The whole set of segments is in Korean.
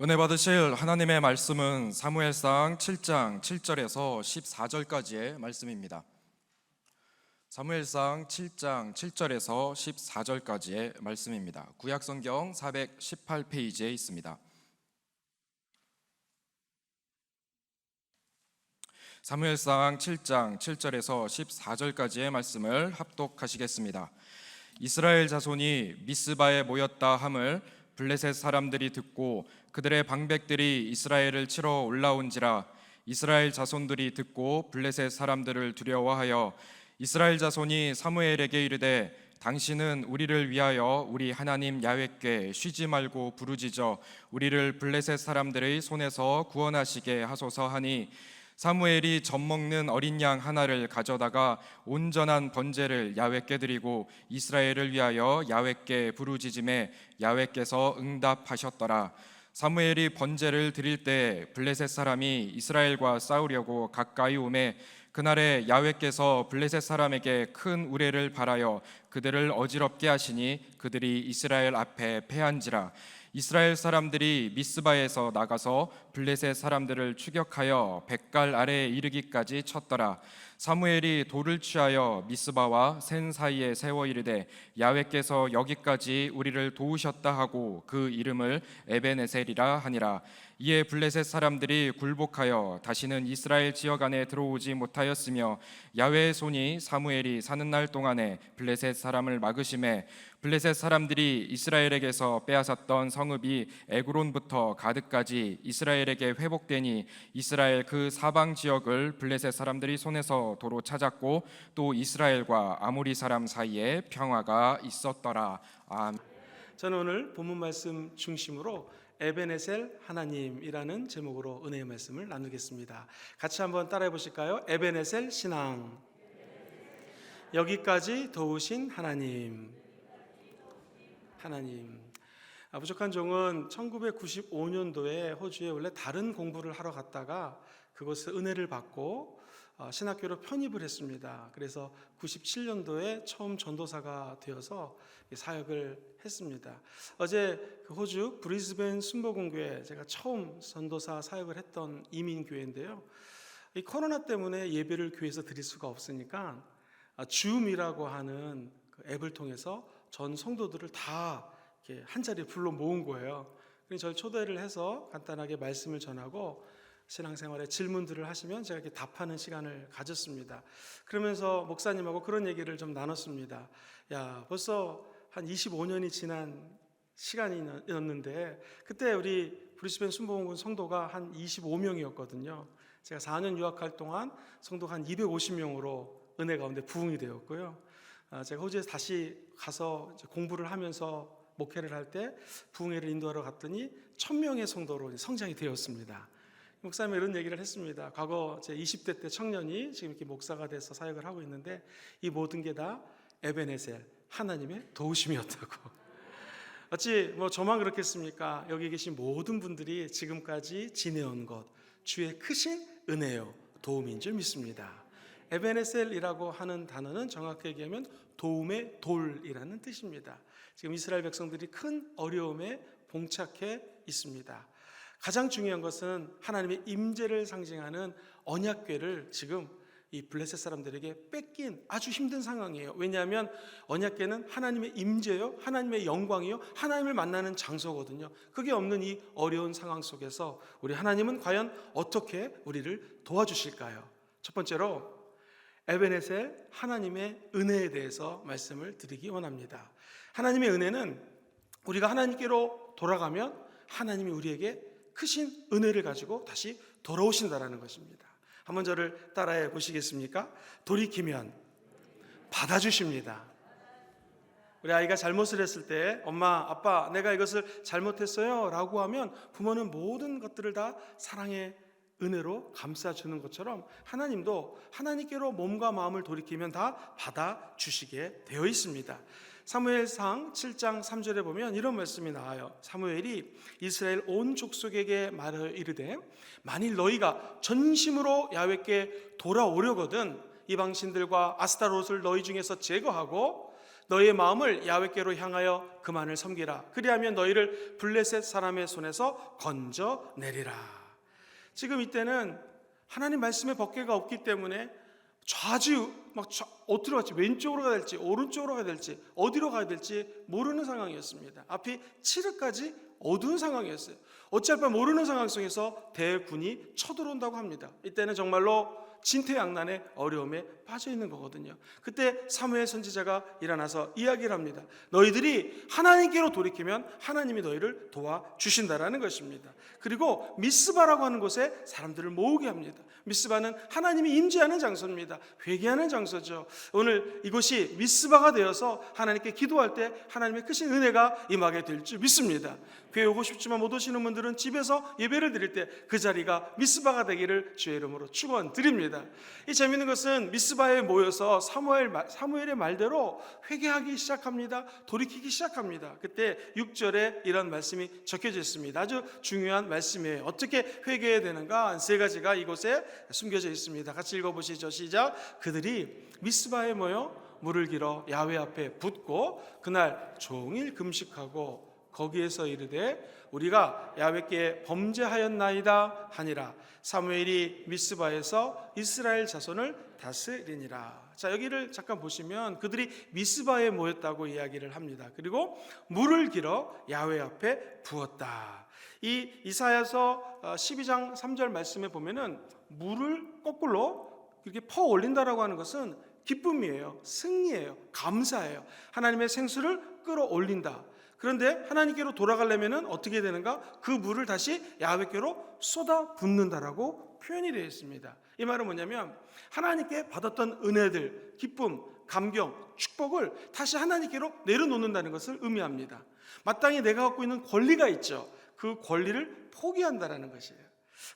은혜 받으실 하나님의 말씀은 사무엘상 7장 7절에서 14절까지의 말씀입니다. 사무엘상 7장 7절에서 14절까지의 말씀입니다. 구약성경 418페이지에 있습니다. 사무엘상 7장 7절에서 14절까지의 말씀을 합독하시겠습니다. 이스라엘 자손이 미스바에 모였다 함을 블레셋 사람들이 듣고 그들의 방백들이 이스라엘을 치러 올라온지라. 이스라엘 자손들이 듣고 블레셋 사람들을 두려워하여 이스라엘 자손이 사무엘에게 이르되 당신은 우리를 위하여 우리 하나님 야훼께 쉬지 말고 부르짖어 우리를 블레셋 사람들의 손에서 구원하시게 하소서 하니, 사무엘이 젖먹는 어린 양 하나를 가져다가 온전한 번제를 야훼께 드리고 이스라엘을 위하여 야훼께 부르짖음에 야훼께서 응답하셨더라. 사무엘이 번제를 드릴 때 블레셋 사람이 이스라엘과 싸우려고 가까이 오매 그날에 야훼께서 블레셋 사람에게 큰 우레를 발하여 그들을 어지럽게 하시니 그들이 이스라엘 앞에 패한지라. 이스라엘 사람들이 미스바에서 나가서 블레셋 사람들을 추격하여 벳갈 아래에 이르기까지 쳤더라. 사무엘이 돌을 취하여 미스바와 센 사이에 세워 이르되 야훼께서 여기까지 우리를 도우셨다 하고 그 이름을 에벤에셀이라 하니라. 이에 블레셋 사람들이 굴복하여 다시는 이스라엘 지역 안에 들어오지 못하였으며 야훼의 손이 사무엘이 사는 날 동안에 블레셋 사람을 막으심에 블레셋 사람들이 이스라엘에게서 빼앗았던 성읍이 에그론부터 가드까지 이스라엘에게 회복되니 이스라엘 그 사방 지역을 블레셋 사람들이 손에서 도로 찾았고 또 이스라엘과 아모리 사람 사이에 평화가 있었더라. 아멘. 저는 오늘 본문 말씀 중심으로 에벤에셀 하나님이라는 제목으로 은혜의 말씀을 나누겠습니다. 같이 한번 따라해 보실까요? 에벤에셀 신앙. 여기까지 도우신 하나님. 부족한 종은 1995년도에 호주에 원래 다른 공부를 하러 갔다가 그곳에 은혜를 받고 신학교로 편입을 했습니다. 그래서 97년도에 처음 전도사가 되어서 사역을 했습니다. 어제 그 호주 브리즈벤 순복음교회, 제가 처음 전도사 사역을 했던 이민교회인데요. 이 코로나 때문에 예배를 교회에서 드릴 수가 없으니까 줌이라고 하는 그 앱을 통해서 전 성도들을 다 이렇게 한 자리에 불러 모은 거예요. 그래서 저를 초대를 해서 간단하게 말씀을 전하고 신앙생활에 질문들을 하시면 제가 이렇게 답하는 시간을 가졌습니다. 그러면서 목사님하고 그런 얘기를 좀 나눴습니다. 야, 벌써 한 25년이 지난 시간이었는데 그때 우리 브리스벤 순복음군 성도가 한 25명이었거든요. 제가 4년 유학할 동안 성도가 한 250명으로 은혜 가운데 부흥이 되었고요. 제가 호주에 다시 가서 공부를 하면서 목회를 할 때 부흥회를 인도하러 갔더니 1000명의 성도로 성장이 되었습니다. 목사님이 이런 얘기를 했습니다. 과거 제 20대 때 청년이 지금 이렇게 목사가 돼서 사역을 하고 있는데 이 모든 게 다 에벤에셀 하나님의 도우심이었다고. 어찌 저만 그렇겠습니까? 여기 계신 모든 분들이 지금까지 지내온 것 주의 크신 은혜요 도움인 줄 믿습니다. 에벤에셀이라고 하는 단어는 정확히 얘기하면 도움의 돌이라는 뜻입니다. 지금 이스라엘 백성들이 큰 어려움에 봉착해 있습니다. 가장 중요한 것은 하나님의 임재를 상징하는 언약궤를 지금 이 블레셋 사람들에게 뺏긴 아주 힘든 상황이에요. 왜냐하면 언약궤는 하나님의 임재요, 하나님의 영광이요, 하나님을 만나는 장소거든요. 그게 없는 이 어려운 상황 속에서 우리 하나님은 과연 어떻게 우리를 도와주실까요? 첫 번째로 에벤에셀 하나님의 은혜에 대해서 말씀을 드리기 원합니다. 하나님의 은혜는 우리가 하나님께로 돌아가면 하나님이 우리에게 크신 은혜를 가지고 다시 돌아오신다라는 것입니다. 한번 저를 따라해 보시겠습니까? 돌이키면 받아주십니다. 우리 아이가 잘못을 했을 때 엄마, 아빠, 내가 이것을 잘못했어요 라고 하면 부모는 모든 것들을 다 사랑의 은혜로 감싸주는 것처럼 하나님도 하나님께로 몸과 마음을 돌이키면 다 받아주시게 되어 있습니다. 사무엘상 7장 3절에 보면 이런 말씀이 나와요. 사무엘이 이스라엘 온 족속에게 말하여 이르되 만일 너희가 전심으로 야훼께 돌아오려거든 이방신들과 아스타롯을 너희 중에서 제거하고 너희의 마음을 야훼께로 향하여 그만을 섬기라. 그리하면 너희를 블레셋 사람의 손에서 건져내리라. 지금 이때는 하나님 말씀의 법궤가 없기 때문에 좌지우 어디로 갈지, 왼쪽으로 가야 될지 오른쪽으로 가야 될지 어디로 가야 될지 모르는 상황이었습니다. 앞이 칠흑까지 어두운 상황이었어요. 어찌할 바 모르는 상황 속에서 대군이 쳐들어온다고 합니다. 이때는 정말로 진퇴양난의 어려움에 빠져 있는 거거든요. 그때 사무엘 선지자가 일어나서 이야기를 합니다. 너희들이 하나님께로 돌이키면 하나님이 너희를 도와주신다라는 것입니다. 그리고 미스바라고 하는 곳에 사람들을 모으게 합니다. 미스바는 하나님이 임재하는 장소입니다. 회개하는 장소죠. 오늘 이곳이 미스바가 되어서 하나님께 기도할 때 하나님의 크신 은혜가 임하게 될 줄 믿습니다. 교회 오고 싶지만 못 오시는 분들은 집에서 예배를 드릴 때 그 자리가 미스바가 되기를 주의 이름으로 축원드립니다. 이 재미있는 것은 미스바에 모여서 사무엘의 말대로 회개하기 시작합니다. 돌이키기 시작합니다. 그때 6절에 이런 말씀이 적혀져 있습니다. 아주 중요한 말씀이에요. 어떻게 회개해야 되는가? 세 가지가 이곳에 숨겨져 있습니다. 같이 읽어보시죠. 시작. 그들이 미스바에 모여 물을 길어 야훼 앞에 붓고 그날 종일 금식하고 거기에서 이르되 우리가 야훼께 범죄하였나이다 하니라. 사무엘이 미스바에서 이스라엘 자손을 다스리니라. 자, 여기를 잠깐 보시면 그들이 미스바에 모였다고 이야기를 합니다. 그리고 물을 길어 야훼 앞에 부었다. 이 이사야서 12장 3절 말씀에 보면은 물을 거꾸로 이렇게 퍼 올린다라고 하는 것은 기쁨이에요. 승리예요. 감사예요. 하나님의 생수를 끌어올린다. 그런데 하나님께로 돌아가려면 어떻게 되는가? 그 물을 다시 야훼께로 쏟아 붓는다라고 표현이 되어 있습니다. 이 말은 뭐냐면 하나님께 받았던 은혜들, 기쁨, 감경, 축복을 다시 하나님께로 내려놓는다는 것을 의미합니다. 마땅히 내가 갖고 있는 권리가 있죠. 그 권리를 포기한다라는 것이에요.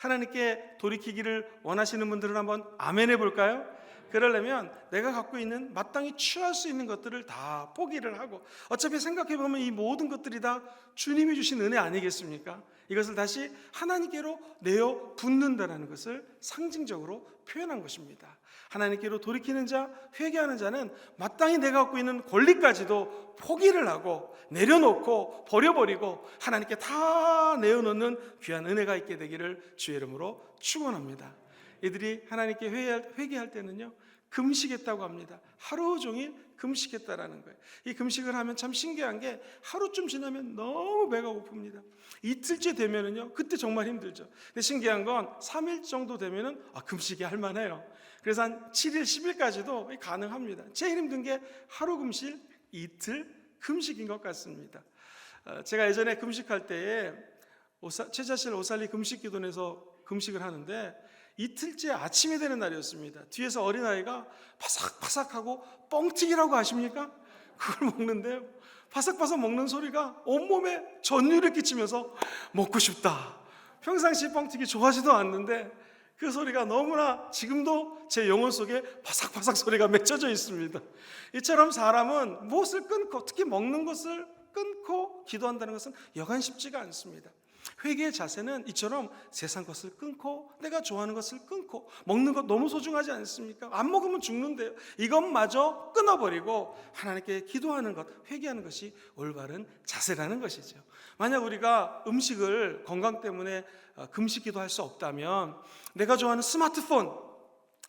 하나님께 돌이키기를 원하시는 분들은 한번 아멘 해볼까요? 그러려면 내가 갖고 있는 마땅히 취할 수 있는 것들을 다 포기를 하고, 어차피 생각해보면 이 모든 것들이 다 주님이 주신 은혜 아니겠습니까? 이것을 다시 하나님께로 내어 붓는다는 것을 상징적으로 표현한 것입니다. 하나님께로 돌이키는 자, 회개하는 자는 마땅히 내가 갖고 있는 권리까지도 포기를 하고 내려놓고 버려버리고 하나님께 다 내어놓는 귀한 은혜가 있게 되기를 주의 이름으로 축원합니다. 이들이 하나님께 회개할 때는요, 금식했다고 합니다. 하루 종일 금식했다라는 거예요. 이 금식을 하면 참 신기한 게 하루쯤 지나면 너무 배가 고픕니다. 이틀째 되면은요, 그때 정말 힘들죠. 근데 신기한 건 3일 정도 되면은 금식이 할 만해요. 그래서 한 7일, 10일까지도 가능합니다. 제일 힘든 게 하루 금식, 이틀 금식인 것 같습니다. 제가 예전에 금식할 때에 최자실 오살리 금식기도원에서 금식을 하는데 이틀째 아침이 되는 날이었습니다. 뒤에서 어린아이가 바삭바삭하고 뻥튀기라고 아십니까? 그걸 먹는데요, 바삭바삭 먹는 소리가 온몸에 전율을 끼치면서 먹고 싶다. 평상시 뻥튀기 좋아하지도 않는데 그 소리가 너무나 지금도 제 영혼 속에 바삭바삭 소리가 맺혀져 있습니다. 이처럼 사람은 무엇을 끊고, 특히 먹는 것을 끊고 기도한다는 것은 여간 쉽지가 않습니다. 회개의 자세는 이처럼 세상 것을 끊고 내가 좋아하는 것을 끊고, 먹는 것 너무 소중하지 않습니까? 안 먹으면 죽는데요. 이것마저 끊어버리고 하나님께 기도하는 것, 회개하는 것이 올바른 자세라는 것이죠. 만약 우리가 음식을 건강 때문에 금식 기도할 수 없다면 내가 좋아하는 스마트폰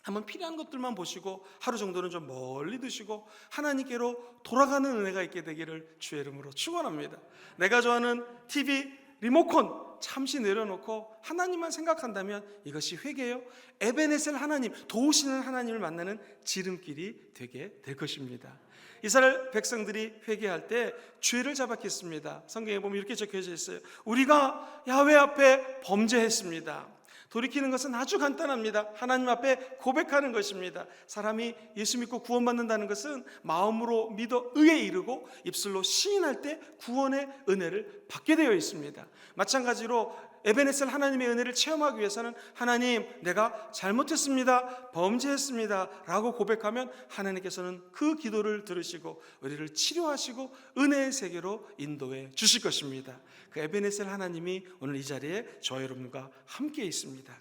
한번 필요한 것들만 보시고 하루 정도는 좀 멀리 두시고 하나님께로 돌아가는 은혜가 있게 되기를 주의 이름으로 축원합니다. 내가 좋아하는 TV 리모컨 잠시 내려놓고 하나님만 생각한다면 이것이 회개요, 에베네셀 하나님, 도우시는 하나님을 만나는 지름길이 되게 될 것입니다. 이스라엘 백성들이 회개할 때 죄를 자박했습니다. 성경에 보면 이렇게 적혀져 있어요. 우리가 야훼 앞에 범죄했습니다. 돌이키는 것은 아주 간단합니다. 하나님 앞에 고백하는 것입니다. 사람이 예수 믿고 구원받는다는 것은 마음으로 믿어 의에 이르고 입술로 시인할 때 구원의 은혜를 받게 되어 있습니다. 마찬가지로 에베네셀 하나님의 은혜를 체험하기 위해서는 하나님, 내가 잘못했습니다, 범죄했습니다 라고 고백하면 하나님께서는 그 기도를 들으시고 우리를 치료하시고 은혜의 세계로 인도해 주실 것입니다. 그 에베네셀 하나님이 오늘 이 자리에 저와 여러분과 함께 있습니다.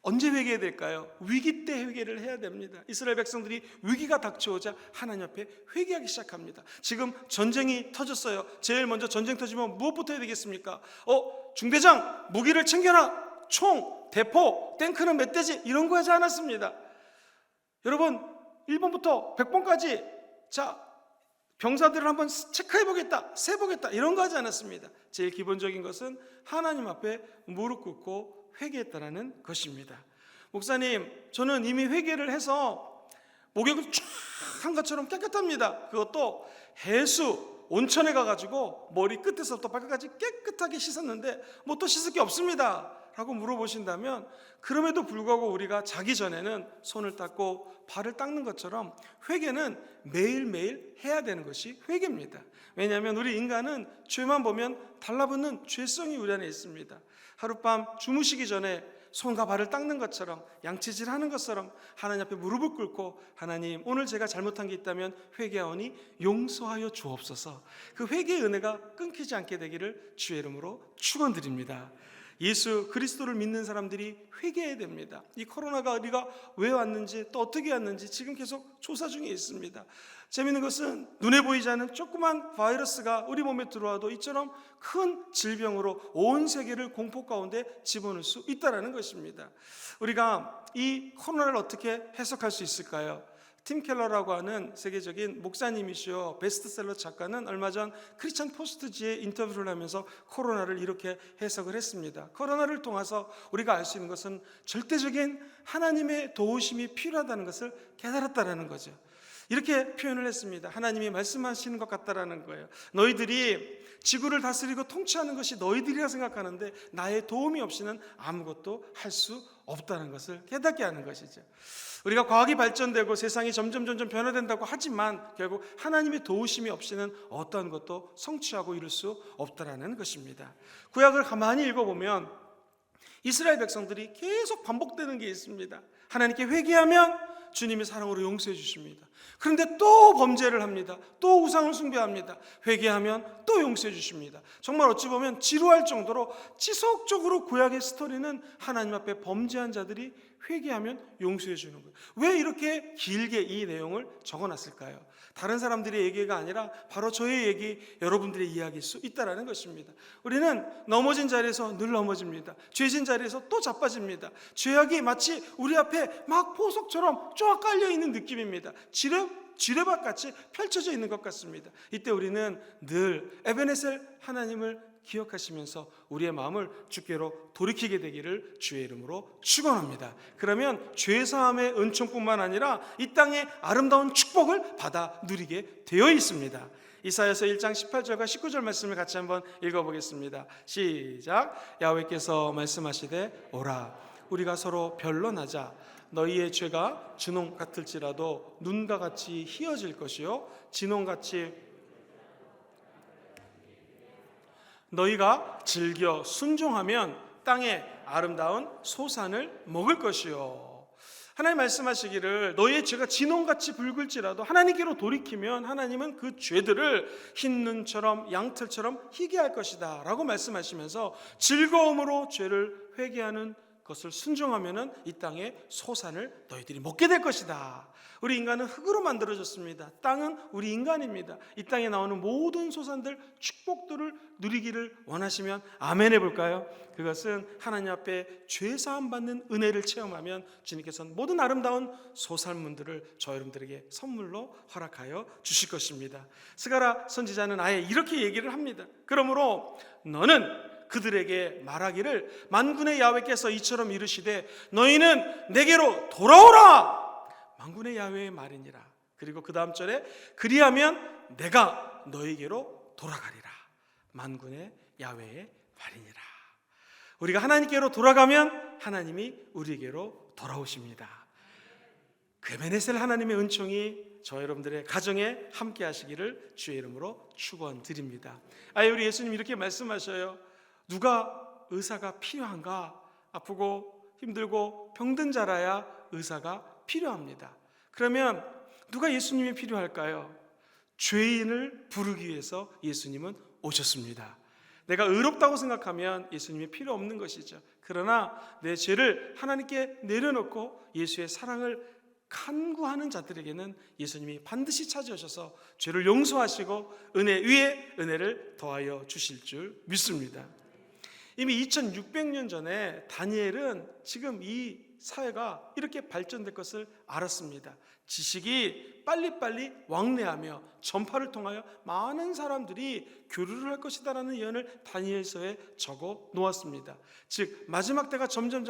언제 회개해야 될까요? 위기 때 회개를 해야 됩니다. 이스라엘 백성들이 위기가 닥쳐오자 하나님 앞에 회개하기 시작합니다. 지금 전쟁이 터졌어요. 제일 먼저 전쟁 터지면 무엇부터 해야 되겠습니까? 중대장 무기를 챙겨라. 총, 대포, 탱크는 멧돼지 이런 거 하지 않았습니다. 여러분 1번부터 100번까지 병사들을 한번 체크해보겠다, 세보겠다 이런 거 하지 않았습니다. 제일 기본적인 것은 하나님 앞에 무릎 꿇고 회개했다라는 것입니다. 목사님, 저는 이미 회개를 해서 목욕을 쫙 한 것처럼 깨끗합니다. 그것도 해수 온천에 가가지고 머리 끝에서부터 발끝까지 깨끗하게 씻었는데 뭐 또 씻을 게 없습니다 라고 물어보신다면, 그럼에도 불구하고 우리가 자기 전에는 손을 닦고 발을 닦는 것처럼 회개는 매일매일 해야 되는 것이 회개입니다. 왜냐하면 우리 인간은 죄만 보면 달라붙는 죄성이 우리 안에 있습니다. 하룻밤 주무시기 전에 손과 발을 닦는 것처럼, 양치질하는 것처럼 하나님 앞에 무릎을 꿇고, 하나님 오늘 제가 잘못한 게 있다면 회개하오니 용서하여 주옵소서. 그 회개의 은혜가 끊기지 않게 되기를 주의 이름으로 축원드립니다. 예수 그리스도를 믿는 사람들이 회개해야 됩니다. 이 코로나가 우리가 왜 왔는지 또 어떻게 왔는지 지금 계속 조사 중에 있습니다. 재미있는 것은 눈에 보이지 않는 조그만 바이러스가 우리 몸에 들어와도 이처럼 큰 질병으로 온 세계를 공포 가운데 집어넣을 수 있다는 것입니다. 우리가 이 코로나를 어떻게 해석할 수 있을까요? 팀 켈러라고 하는 세계적인 목사님이시요 베스트셀러 작가는 얼마 전 크리스천 포스트지에 인터뷰를 하면서 코로나를 이렇게 해석을 했습니다. 코로나를 통해서 우리가 알 수 있는 것은 절대적인 하나님의 도우심이 필요하다는 것을 깨달았다는 거죠. 이렇게 표현을 했습니다. 하나님이 말씀하시는 것 같다라는 거예요. 너희들이 지구를 다스리고 통치하는 것이 너희들이라 생각하는데 나의 도움이 없이는 아무것도 할 수 없다는 것을 깨닫게 하는 것이죠. 우리가 과학이 발전되고 세상이 점점 변화된다고 하지만 결국 하나님의 도우심이 없이는 어떠한 것도 성취하고 이룰 수 없다라는 것입니다. 구약을 가만히 읽어보면 이스라엘 백성들이 계속 반복되는 게 있습니다. 하나님께 회개하면 주님의 사랑으로 용서해 주십니다. 그런데 또 범죄를 합니다. 또 우상을 숭배합니다. 회개하면 또 용서해 주십니다. 정말 어찌 보면 지루할 정도로 지속적으로 구약의 스토리는 하나님 앞에 범죄한 자들이 회개하면 용서해 주는 거예요. 왜 이렇게 길게 이 내용을 적어놨을까요? 다른 사람들의 얘기가 아니라 바로 저의 얘기, 여러분들의 이야기일 수 있다는 것입니다. 우리는 넘어진 자리에서 늘 넘어집니다. 죄진 자리에서 또 자빠집니다. 죄악이 마치 우리 앞에 막 보석처럼 쫙 깔려있는 느낌입니다. 지뢰밭같이 펼쳐져 있는 것 같습니다. 이때 우리는 늘 에베네셀 하나님을 기억하시면서 우리의 마음을 주께로 돌이키게 되기를 주의 이름으로 축원합니다. 그러면 죄사함의 은총뿐만 아니라 이 땅의 아름다운 축복을 받아 누리게 되어 있습니다. 이사야서 1장 18절과 19절 말씀을 같이 한번 읽어보겠습니다. 시작. 야훼께서 말씀하시되 오라 우리가 서로 변론하자. 너희의 죄가 진홍 같을지라도 눈과 같이 희어질 것이요 진홍같이 너희가 즐겨 순종하면 땅의 아름다운 소산을 먹을 것이요. 하나님 말씀하시기를 너희의 죄가 진홍같이 붉을지라도 하나님께로 돌이키면 하나님은 그 죄들을 흰 눈처럼 양털처럼 희게 할 것이다 라고 말씀하시면서 즐거움으로 죄를 회개하는 것을 순종하면 이 땅의 소산을 너희들이 먹게 될 것이다. 우리 인간은 흙으로 만들어졌습니다. 땅은 우리 인간입니다. 이 땅에 나오는 모든 소산들, 축복들을 누리기를 원하시면 아멘 해볼까요? 그것은 하나님 앞에 죄사함 받는 은혜를 체험하면 주님께서는 모든 아름다운 소산문들을 저 여러분들에게 선물로 허락하여 주실 것입니다. 스가랴 선지자는 아예 이렇게 얘기를 합니다. 그러므로 너는 그들에게 말하기를 만군의 야훼께서 이처럼 이르시되 너희는 내게로 돌아오라. 만군의 야훼의 말이니라. 그리고 그 다음 절에 그리하면 내가 너희에게로 돌아가리라. 만군의 야훼의 말이니라. 우리가 하나님께로 돌아가면 하나님이 우리에게로 돌아오십니다. 그 에베네셀 하나님의 은총이 저 여러분들의 가정에 함께 하시기를 주의 이름으로 축원드립니다. 우리 예수님 이렇게 말씀하셔요. 누가 의사가 필요한가? 아프고 힘들고 병든 자라야 의사가 필요합니다. 그러면 누가 예수님이 필요할까요? 죄인을 부르기 위해서 예수님은 오셨습니다. 내가 의롭다고 생각하면 예수님이 필요 없는 것이죠. 그러나 내 죄를 하나님께 내려놓고 예수의 사랑을 간구하는 자들에게는 예수님이 반드시 찾아오셔서 죄를 용서하시고 은혜 위에 은혜를 더하여 주실 줄 믿습니다. 이미 2600년 전에 다니엘은 지금 이 사회가 이렇게 발전될 것을 알았습니다. 지식이 빨리빨리 왕래하며 전파를 통하여 많은 사람들이 교류를 할 것이다라는 예언을 다니엘서에 적어 놓았습니다. 즉 마지막 때가 점점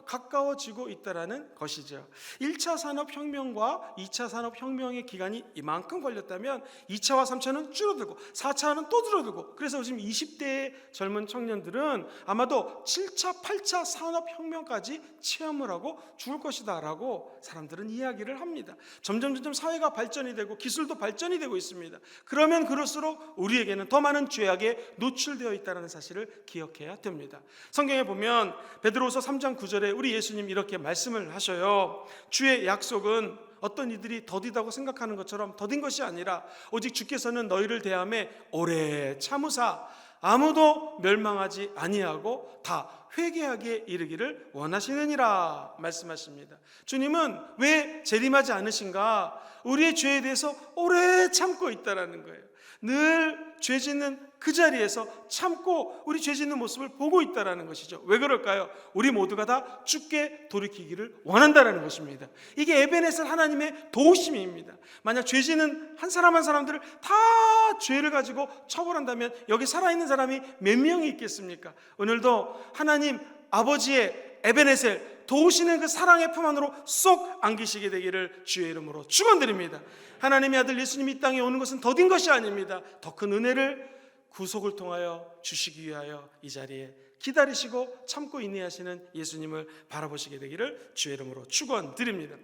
가까워지고 있다라는 것이죠. 1차 산업혁명과 2차 산업혁명의 기간이 이만큼 걸렸다면 2차와 3차는 줄어들고 4차는 또 줄어들고, 그래서 지금 20대의 젊은 청년들은 아마도 7차, 8차 산업혁명까지 체험을 하고 죽을 것이다 라고 사람들은 이야기를 합니다. 점점 사회가 발전이 되고 기술도 발전이 되고 있습니다. 그러면 그럴수록 우리에게는 더 많은 죄악에 노출되어 있다는 사실을 기억해야 됩니다. 성경에 보면 베드로후서 3장 9절에 우리 예수님 이렇게 말씀을 하셔요. 주의 약속은 어떤 이들이 더디다고 생각하는 것처럼 더딘 것이 아니라 오직 주께서는 너희를 대하며 오래 참으사 아무도 멸망하지 아니하고 다 회개하기에 이르기를 원하시느니라 말씀하십니다. 주님은 왜 재림하지 않으신가? 우리의 죄에 대해서 오래 참고 있다라는 거예요. 늘 죄 짓는 그 자리에서 참고 우리 죄 짓는 모습을 보고 있다라는 것이죠. 왜 그럴까요? 우리 모두가 다 주께 돌이키기를 원한다라는 것입니다. 이게 에베네셀 하나님의 도우심입니다. 만약 죄 짓는 한 사람 한 사람들을 다 죄를 가지고 처벌한다면 여기 살아있는 사람이 몇 명이 있겠습니까? 오늘도 하나님 아버지의 에베네셀 도우시는 그 사랑의 품 안으로 쏙 안기시게 되기를 주의 이름으로 축원드립니다. 하나님의 아들 예수님이 이 땅에 오는 것은 더딘 것이 아닙니다. 더 큰 은혜를 구속을 통하여 주시기 위하여 이 자리에 기다리시고 참고 인내하시는 예수님을 바라보시게 되기를 주의 이름으로 축원드립니다.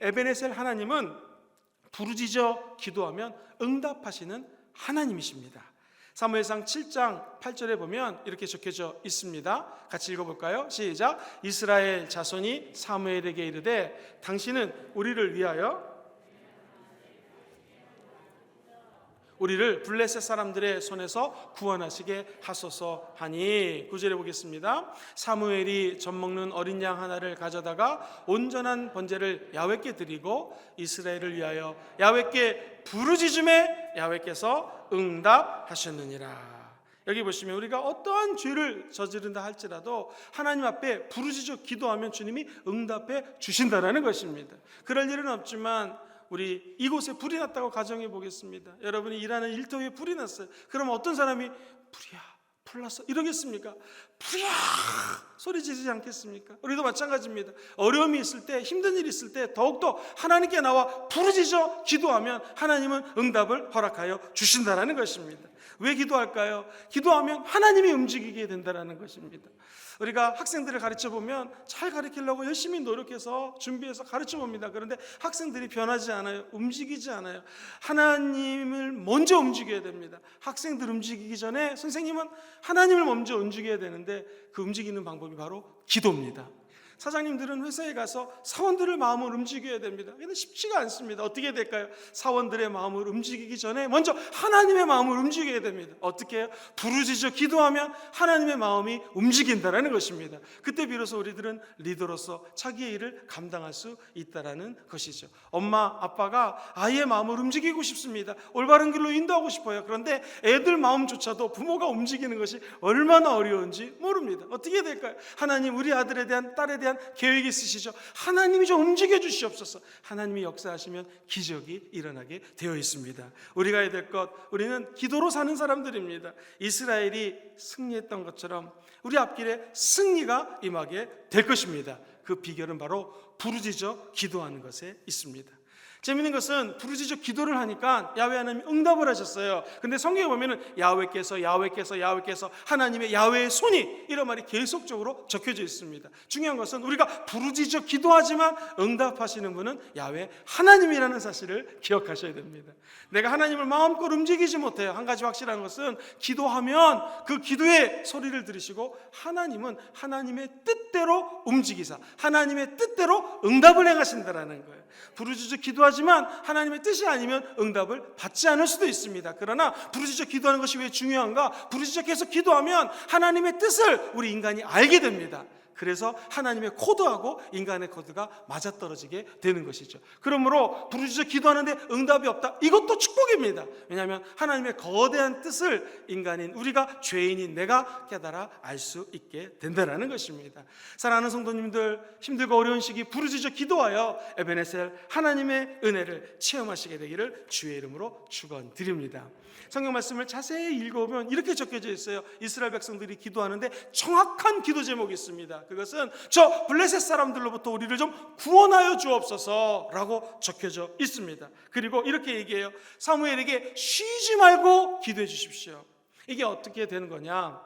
에베네셀 하나님은 부르짖어 기도하면 응답하시는 하나님이십니다. 사무엘상 7장 8절에 보면 이렇게 적혀져 있습니다. 같이 읽어볼까요? 시작. 이스라엘 자손이 사무엘에게 이르되 당신은 우리를 위하여 우리를 블레셋 사람들의 손에서 구원하시게 하소서 하니. 9절에 보겠습니다. 사무엘이 젖먹는 어린 양 하나를 가져다가 온전한 번제를 야훼께 드리고 이스라엘을 위하여 야훼께 부르짖음에 야훼께서 응답하셨느니라. 여기 보시면 우리가 어떠한 죄를 저지른다 할지라도 하나님 앞에 부르짖어 기도하면 주님이 응답해 주신다는 것입니다. 그럴 일은 없지만 우리 이곳에 불이 났다고 가정해 보겠습니다. 여러분이 일하는 일터에 불이 났어요. 그럼 어떤 사람이 불이야 불났어 이러겠습니까? 불이야 소리 지르지 않겠습니까? 우리도 마찬가지입니다. 어려움이 있을 때, 힘든 일이 있을 때 더욱더 하나님께 나와 부르짖어 기도하면 하나님은 응답을 허락하여 주신다는 것입니다. 왜 기도할까요? 기도하면 하나님이 움직이게 된다는 것입니다. 우리가 학생들을 가르쳐보면 잘 가르치려고 열심히 노력해서 준비해서 가르쳐봅니다. 그런데 학생들이 변하지 않아요. 움직이지 않아요. 하나님을 먼저 움직여야 됩니다. 학생들 움직이기 전에 선생님은 하나님을 먼저 움직여야 되는데 그 움직이는 방법이 바로 기도입니다. 사장님들은 회사에 가서 사원들의 마음을 움직여야 됩니다. 근데 쉽지가 않습니다. 어떻게 될까요? 사원들의 마음을 움직이기 전에 먼저 하나님의 마음을 움직여야 됩니다. 어떻게 해요? 부르짖어 기도하면 하나님의 마음이 움직인다는 것입니다. 그때 비로소 우리들은 리더로서 자기의 일을 감당할 수 있다는 것이죠. 엄마, 아빠가 아이의 마음을 움직이고 싶습니다. 올바른 길로 인도하고 싶어요. 그런데 애들 마음조차도 부모가 움직이는 것이 얼마나 어려운지 모릅니다. 어떻게 될까요? 하나님, 우리 아들에 대한, 딸에 대한 계획이 있으시죠. 하나님이 좀 움직여 주시옵소서. 하나님이 역사하시면 기적이 일어나게 되어 있습니다. 우리가 해야 될 것, 우리는 기도로 사는 사람들입니다. 이스라엘이 승리했던 것처럼 우리 앞길에 승리가 임하게 될 것입니다. 그 비결은 바로 부르짖어 기도하는 것에 있습니다. 재미있는 것은 부르짖어 기도를 하니까 야훼 하나님이 응답을 하셨어요. 근데 성경에 보면은 야훼께서 하나님의 야훼의 손이 이런 말이 계속적으로 적혀져 있습니다. 중요한 것은 우리가 부르짖어 기도하지만 응답하시는 분은 야훼 하나님이라는 사실을 기억하셔야 됩니다. 내가 하나님을 마음껏 움직이지 못해요. 한 가지 확실한 것은 기도하면 그 기도의 소리를 들으시고 하나님은 하나님의 뜻대로 움직이사 하나님의 뜻대로 응답을 행하신다라는 거예요. 부르짖어 기도하지 기도하지만 하나님의 뜻이 아니면 응답을 받지 않을 수도 있습니다. 그러나 부르짖어 기도하는 것이 왜 중요한가? 부르짖어 계속 기도하면 하나님의 뜻을 우리 인간이 알게 됩니다. 그래서 하나님의 코드하고 인간의 코드가 맞아떨어지게 되는 것이죠. 그러므로 부르짖어 기도하는데 응답이 없다, 이것도 축복입니다. 왜냐하면 하나님의 거대한 뜻을 인간인 우리가, 죄인인 내가 깨달아 알 수 있게 된다는 것입니다. 사랑하는 성도님들, 힘들고 어려운 시기 부르짖어 기도하여 에베네셀 하나님의 은혜를 체험하시게 되기를 주의 이름으로 축원드립니다. 성경 말씀을 자세히 읽어보면 이렇게 적혀져 있어요. 이스라엘 백성들이 기도하는데 정확한 기도 제목이 있습니다. 그것은 저 블레셋 사람들로부터 우리를 좀 구원하여 주옵소서라고 적혀져 있습니다. 그리고 이렇게 얘기해요. 사무엘에게 쉬지 말고 기도해 주십시오. 이게 어떻게 되는 거냐?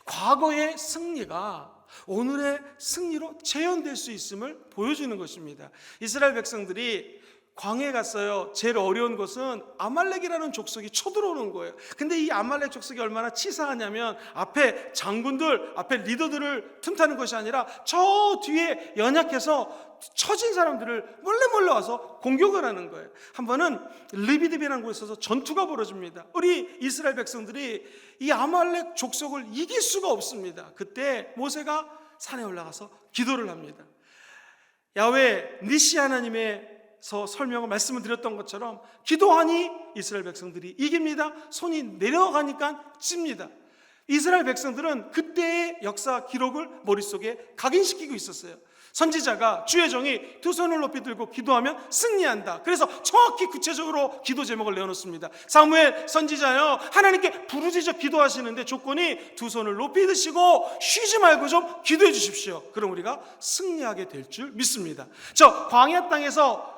과거의 승리가 오늘의 승리로 재현될 수 있음을 보여주는 것입니다. 이스라엘 백성들이 광야에 갔어요. 제일 어려운 것은 아말렉이라는 족속이 쳐들어오는 거예요. 근데 이 아말렉 족속이 얼마나 치사하냐면 앞에 장군들, 앞에 리더들을 틈타는 것이 아니라 저 뒤에 연약해서 처진 사람들을 몰래 와서 공격을 하는 거예요. 한 번은 르비딤이라는 곳에서 전투가 벌어집니다. 우리 이스라엘 백성들이 이 아말렉 족속을 이길 수가 없습니다. 그때 모세가 산에 올라가서 기도를 합니다. 야훼 니시 하나님의 설명을 말씀을 드렸던 것처럼 기도하니 이스라엘 백성들이 이깁니다. 손이 내려가니까 찝니다. 이스라엘 백성들은 그때의 역사 기록을 머릿속에 각인시키고 있었어요. 선지자가 주의 종이 두 손을 높이 들고 기도하면 승리한다. 그래서 정확히 구체적으로 기도 제목을 내어놓습니다. 사무엘 선지자여, 하나님께 부르짖어 기도하시는데 조건이 두 손을 높이 드시고 쉬지 말고 좀 기도해 주십시오. 그럼 우리가 승리하게 될 줄 믿습니다. 저 광야 땅에서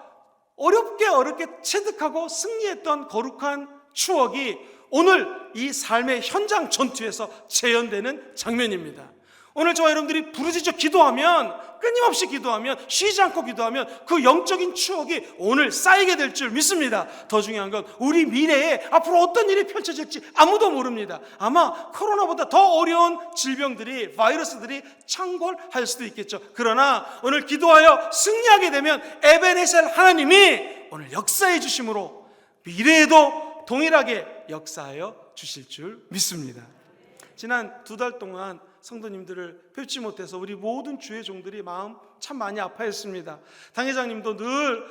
어렵게 체득하고 승리했던 거룩한 추억이 오늘 이 삶의 현장 전투에서 재현되는 장면입니다. 오늘 저와 여러분들이 부르짖어 기도하면, 끊임없이 기도하면, 쉬지 않고 기도하면 그 영적인 추억이 오늘 쌓이게 될 줄 믿습니다. 더 중요한 건 우리 미래에 앞으로 어떤 일이 펼쳐질지 아무도 모릅니다. 아마 코로나보다 더 어려운 질병들이, 바이러스들이 창궐할 수도 있겠죠. 그러나 오늘 기도하여 승리하게 되면 에베네셀 하나님이 오늘 역사해 주심으로 미래에도 동일하게 역사하여 주실 줄 믿습니다. 지난 2달 동안 성도님들을 뵙지 못해서 우리 모든 주의 종들이 마음 참 많이 아파했습니다. 당회장님도 늘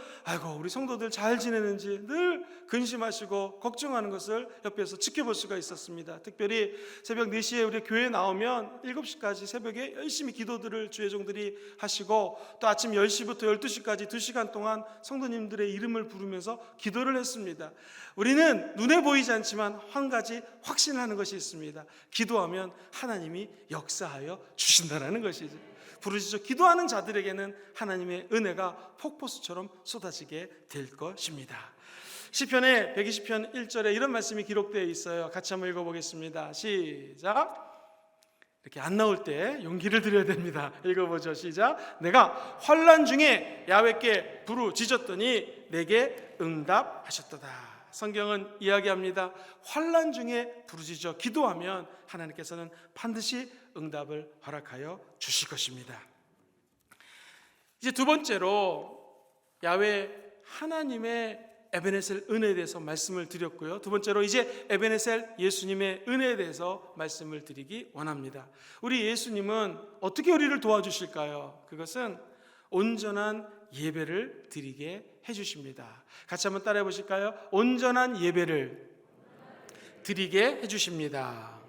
우리 성도들 잘 지내는지 늘 근심하시고 걱정하는 것을 옆에서 지켜볼 수가 있었습니다. 특별히 새벽 4시에 우리 교회에 나오면 7시까지 새벽에 열심히 기도들을 주의 종들이 하시고, 또 아침 10시부터 12시까지 2시간 동안 성도님들의 이름을 부르면서 기도를 했습니다. 우리는 눈에 보이지 않지만 한 가지 확신하는 것이 있습니다. 기도하면 하나님이 역사하여 주신다는 것이죠. 부르짖어 기도하는 자들에게는 하나님의 은혜가 폭포수처럼 쏟아지게 될 것입니다. 시편의 120편 1절에 이런 말씀이 기록되어 있어요. 같이 한번 읽어보겠습니다. 시작. 이렇게 안 나올 때 용기를 드려야 됩니다. 읽어보죠. 시작. 내가 환난 중에 야훼께 부르짖었더니 내게 응답하셨도다. 성경은 이야기합니다. 환난 중에 부르짖어 기도하면 하나님께서는 반드시 응답을 허락하여 주실 것입니다. 이제 두 번째로 야훼 하나님의 에베네셀 은혜에 대해서 말씀을 드렸고요. 두 번째로 이제 에베네셀 예수님의 은혜에 대해서 말씀을 드리기 원합니다. 우리 예수님은 어떻게 우리를 도와주실까요? 그것은 온전한 예배를 드리게 해주십니다. 같이 한번 따라해 보실까요? 온전한 예배를 드리게 해주십니다.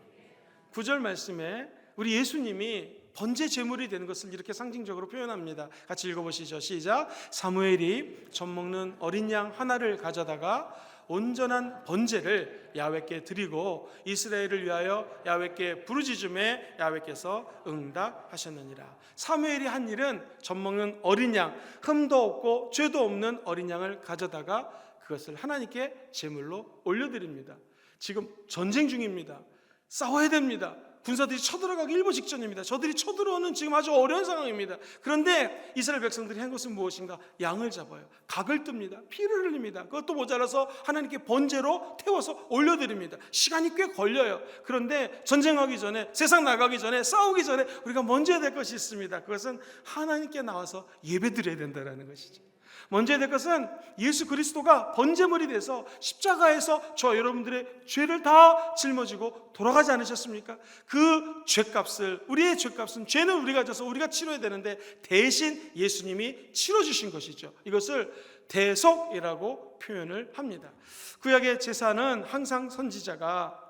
9절 말씀에 우리 예수님이 번제 제물이 되는 것을 이렇게 상징적으로 표현합니다. 같이 읽어보시죠. 시작. 사무엘이 젖 먹는 어린 양 하나를 가져다가 온전한 번제를 야훼께 드리고 이스라엘을 위하여 야훼께 부르짖음에 야훼께서 응답하셨느니라. 사무엘이 한 일은 젖 먹는 어린 양, 흠도 없고 죄도 없는 어린 양을 가져다가 그것을 하나님께 제물로 올려드립니다. 지금 전쟁 중입니다. 싸워야 됩니다. 군사들이 쳐들어가기 일보 직전입니다. 저들이 쳐들어오는 지금 아주 어려운 상황입니다. 그런데 이스라엘 백성들이 한 것은 무엇인가? 양을 잡아요. 각을 뜹니다. 피를 흘립니다. 그것도 모자라서 하나님께 번제로 태워서 올려드립니다. 시간이 꽤 걸려요. 그런데 전쟁하기 전에, 세상 나가기 전에, 싸우기 전에 우리가 먼저 해야 될 것이 있습니다. 그것은 하나님께 나와서 예배드려야 된다는 것이죠. 먼저 해야 될 것은 예수 그리스도가 번제물이 돼서 십자가에서 저 여러분들의 죄를 다 짊어지고 돌아가지 않으셨습니까? 그 죄값을, 우리의 죄값은, 죄는 우리가 져서 우리가 치러야 되는데 대신 예수님이 치러주신 것이죠. 이것을 대속이라고 표현을 합니다. 구약의 제사는 항상 선지자가,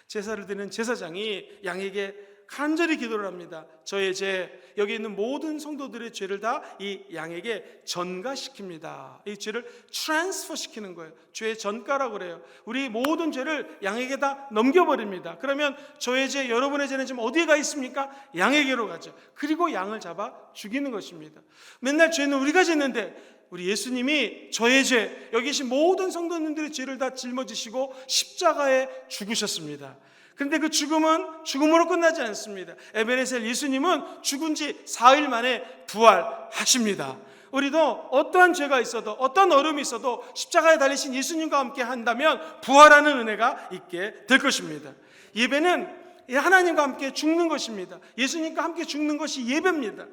제사를 드리는 제사장이 양에게 간절히 기도를 합니다. 저의 죄, 여기 있는 모든 성도들의 죄를 다 이 양에게 전가시킵니다. 이 죄를 트랜스퍼 시키는 거예요. 죄의 전가라고 그래요. 우리 모든 죄를 양에게 다 넘겨버립니다. 그러면 저의 죄, 여러분의 죄는 지금 어디에 가 있습니까? 양에게로 가죠. 그리고 양을 잡아 죽이는 것입니다. 맨날 죄는 우리가 짓는데 우리 예수님이 저의 죄, 여기 계신 모든 성도님들의 죄를 다 짊어지시고 십자가에 죽으셨습니다. 그런데 그 죽음은 죽음으로 끝나지 않습니다. 에베네셀 예수님은 죽은 지 4일 만에 부활하십니다. 우리도 어떠한 죄가 있어도, 어떤 어려움이 있어도 십자가에 달리신 예수님과 함께 한다면 부활하는 은혜가 있게 될 것입니다. 예배는 하나님과 함께 죽는 것입니다. 예수님과 함께 죽는 것이 예배입니다.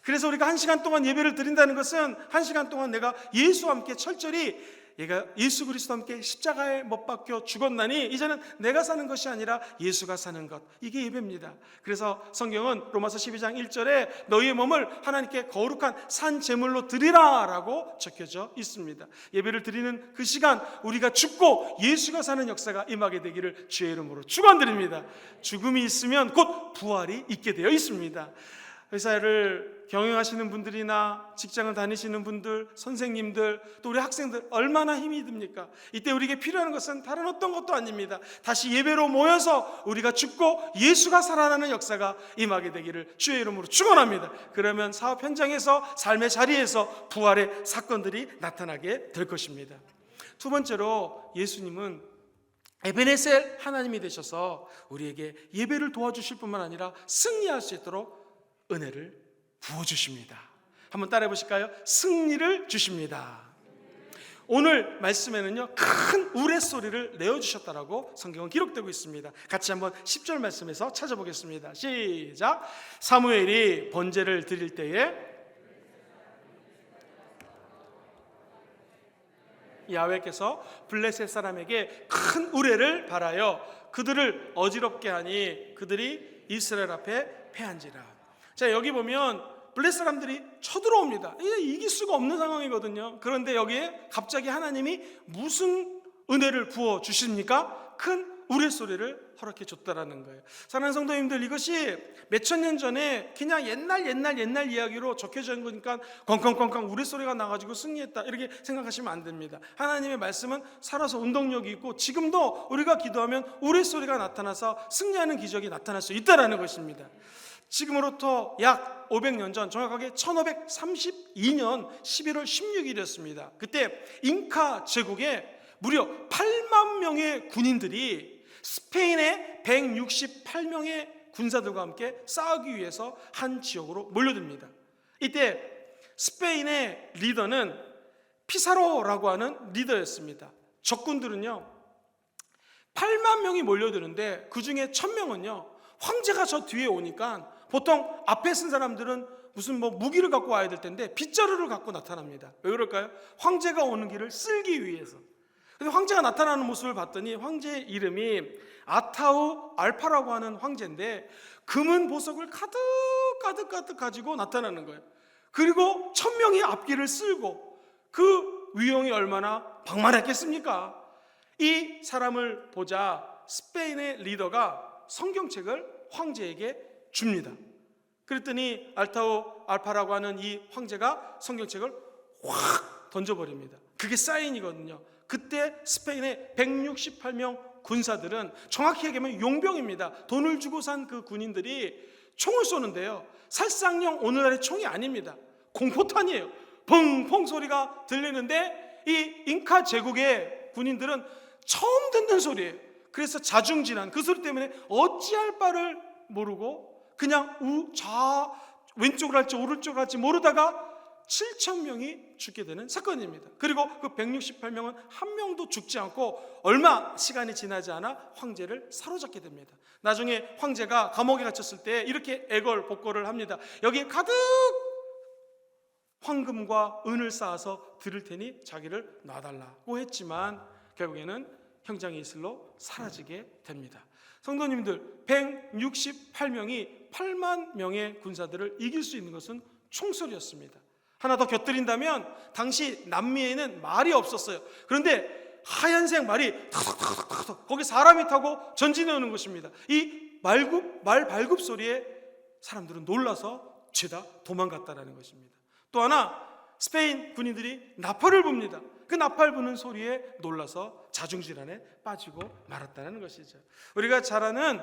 그래서 우리가 1시간 동안 예배를 드린다는 것은 1시간 동안 내가 예수와 함께 철저히, 얘가 예수 그리스도와 함께 십자가에 못 박혀 죽었나니 이제는 내가 사는 것이 아니라 예수가 사는 것, 이게 예배입니다. 그래서 성경은 로마서 12장 1절에 너희의 몸을 하나님께 거룩한 산 제물로 드리라 라고 적혀져 있습니다. 예배를 드리는 그 시간, 우리가 죽고 예수가 사는 역사가 임하게 되기를 주의 이름으로 축원드립니다. 죽음이 있으면 곧 부활이 있게 되어 있습니다. 회사를 경영하시는 분들이나 직장을 다니시는 분들, 선생님들, 또 우리 학생들 얼마나 힘이 듭니까? 이때 우리에게 필요한 것은 다른 어떤 것도 아닙니다. 다시 예배로 모여서 우리가 죽고 예수가 살아나는 역사가 임하게 되기를 주의 이름으로 축원합니다. 그러면 사업 현장에서, 삶의 자리에서 부활의 사건들이 나타나게 될 것입니다. 두 번째로, 예수님은 에베네셀 하나님이 되셔서 우리에게 예배를 도와주실 뿐만 아니라 승리할 수 있도록 은혜를 부어주십니다. 한번 따라해 보실까요? 승리를 주십니다. 오늘 말씀에는요, 큰 우레소리를 내어주셨다라고 성경은 기록되고 있습니다. 같이 한번 10절 말씀에서 찾아보겠습니다. 시작. 사무엘이 번제를 드릴 때에 야훼께서 블레셋 사람에게 큰 우레를 발하여 그들을 어지럽게 하니 그들이 이스라엘 앞에 패한지라. 자, 여기 보면 블레셋 사람들이 쳐들어옵니다. 이길 수가 없는 상황이거든요. 그런데 여기에 갑자기 하나님이 무슨 은혜를 부어 주십니까? 큰 우레소리를 허락해 줬다라는 거예요. 사랑하는 성도님들, 이것이 몇천 년 전에 그냥 옛날 이야기로 적혀져 있는 거니까 꽝꽝꽝꽝 우레소리가 나가지고 승리했다 이렇게 생각하시면 안 됩니다. 하나님의 말씀은 살아서 운동력이 있고 지금도 우리가 기도하면 우레소리가 나타나서 승리하는 기적이 나타날 수 있다라는 것입니다. 지금으로부터 약 500년 전, 정확하게 1532년 11월 16일이었습니다. 그때 잉카 제국에 무려 8만 명의 군인들이 스페인의 168명의 군사들과 함께 싸우기 위해서 한 지역으로 몰려듭니다. 이때 스페인의 리더는 피사로라고 하는 리더였습니다. 적군들은요 8만 명이 몰려드는데 그 중에 1000명은요 황제가 저 뒤에 오니까 보통 앞에 쓴 사람들은 무슨 무기를 갖고 와야 될 텐데 빗자루를 갖고 나타납니다. 왜 그럴까요? 황제가 오는 길을 쓸기 위해서. 근데 황제가 나타나는 모습을 봤더니 황제의 이름이 아타우 알파라고 하는 황제인데 금은 보석을 가득 가지고 나타나는 거예요. 그리고 1000명이 앞길을 쓸고 그 위용이 얼마나 방만했겠습니까? 이 사람을 보자 스페인의 리더가 성경책을 황제에게 줍니다. 그랬더니 알타우 알파라고 하는 이 황제가 성경책을 확 던져버립니다. 그게 사인이거든요. 그때 스페인의 168명 군사들은, 정확히 얘기하면 용병입니다. 돈을 주고 산 그 군인들이 총을 쏘는데요, 살상용 오늘날의 총이 아닙니다. 공포탄이에요. 펑펑 소리가 들리는데 이 잉카 제국의 군인들은 처음 듣는 소리예요. 그래서 자중질환, 그 소리 때문에 어찌할 바를 모르고 그냥 왼쪽을 할지 오른쪽을 할지 모르다가 7,000명이 죽게 되는 사건입니다. 그리고 그 168명은 한 명도 죽지 않고 얼마 시간이 지나지 않아 황제를 사로잡게 됩니다. 나중에 황제가 감옥에 갇혔을 때 이렇게 애걸복걸을 합니다. 여기에 가득 황금과 은을 쌓아서 드릴 테니 자기를 놔달라고 했지만 결국에는 형장의 이슬로 사라지게 됩니다. 성도님들, 168명이 8만 명의 군사들을 이길 수 있는 것은 총소리였습니다. 하나 더 곁들인다면 당시 남미에는 말이 없었어요. 그런데 하얀색 말이 탁탁탁탁 거기 사람이 타고 전진해 오는 것입니다. 이 말 발굽 소리에 사람들은 놀라서 죄다 도망갔다라는 것입니다. 또 하나, 스페인 군인들이 나팔을 붑니다. 그 나팔 부는 소리에 놀라서 자중질환에 빠지고 말았다는 것이죠. 우리가 잘 아는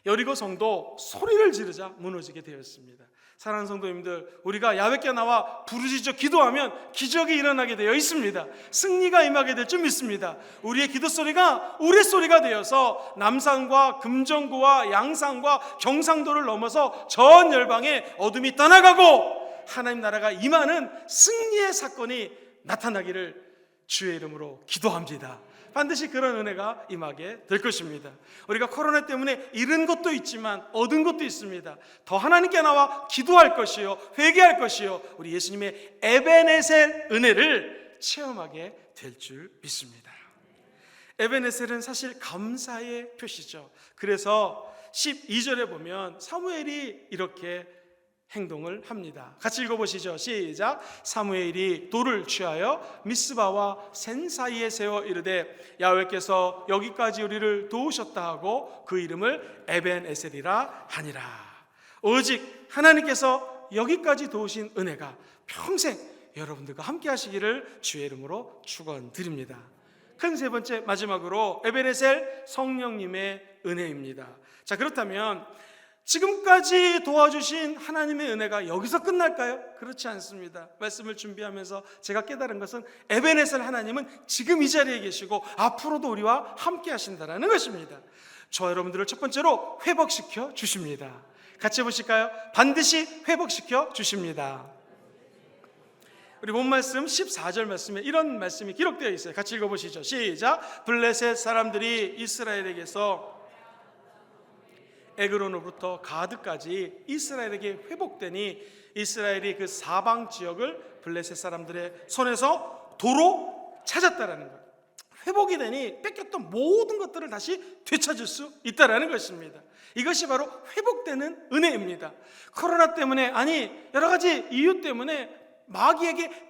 여리고 성도 소리를 지르자 무너지게 되었습니다. 사랑하는 성도님들, 우리가 야훼께 나와 부르짖어 기도하면 기적이 일어나게 되어 있습니다. 승리가 임하게 될 줄 믿습니다. 우리의 기도 소리가 우리 소리가 되어서 남산과 금정구와 양산과 경상도를 넘어서 전 열방에 어둠이 떠나가고 하나님 나라가 임하는 승리의 사건이 나타나기를 주의 이름으로 기도합니다. 반드시 그런 은혜가 임하게 될 것입니다. 우리가 코로나 때문에 잃은 것도 있지만 얻은 것도 있습니다. 더 하나님께 나와 기도할 것이요, 회개할 것이요, 우리 예수님의 에베네셀 은혜를 체험하게 될 줄 믿습니다. 에베네셀은 사실 감사의 표시죠. 그래서 12절에 보면 사무엘이 이렇게 행동을 합니다. 같이 읽어보시죠. 시작. 사무엘이 돌을 취하여 미스바와 센 사이에 세워 이르되 야훼께서 여기까지 우리를 도우셨다 하고 그 이름을 에벤에셀이라 하니라. 오직 하나님께서 여기까지 도우신 은혜가 평생 여러분들과 함께 하시기를 주의 이름으로 축원드립니다. 큰 세 번째, 마지막으로 에벤에셀 성령님의 은혜입니다. 자, 그렇다면 지금까지 도와주신 하나님의 은혜가 여기서 끝날까요? 그렇지 않습니다. 말씀을 준비하면서 제가 깨달은 것은 에베네셀 하나님은 지금 이 자리에 계시고 앞으로도 우리와 함께 하신다는 것입니다. 저와 여러분들을 첫 번째로 회복시켜 주십니다. 같이 해보실까요? 반드시 회복시켜 주십니다. 우리 본 말씀 14절 말씀에 이런 말씀이 기록되어 있어요. 같이 읽어보시죠. 시작. 블레셋 사람들이 이스라엘에게서 에그론으로부터 가드까지 이스라엘에게 회복되니 이스라엘이 그 사방 지역을 블레셋 사람들의 손에서 도로 찾았다라는 거예요. 회복이 되니 뺏겼던 모든 것들을 다시 되찾을 수 있다라는 것입니다. 이것이 바로 회복되는 은혜입니다. 코로나 때문에, 아니 여러 가지 이유 때문에 마귀에게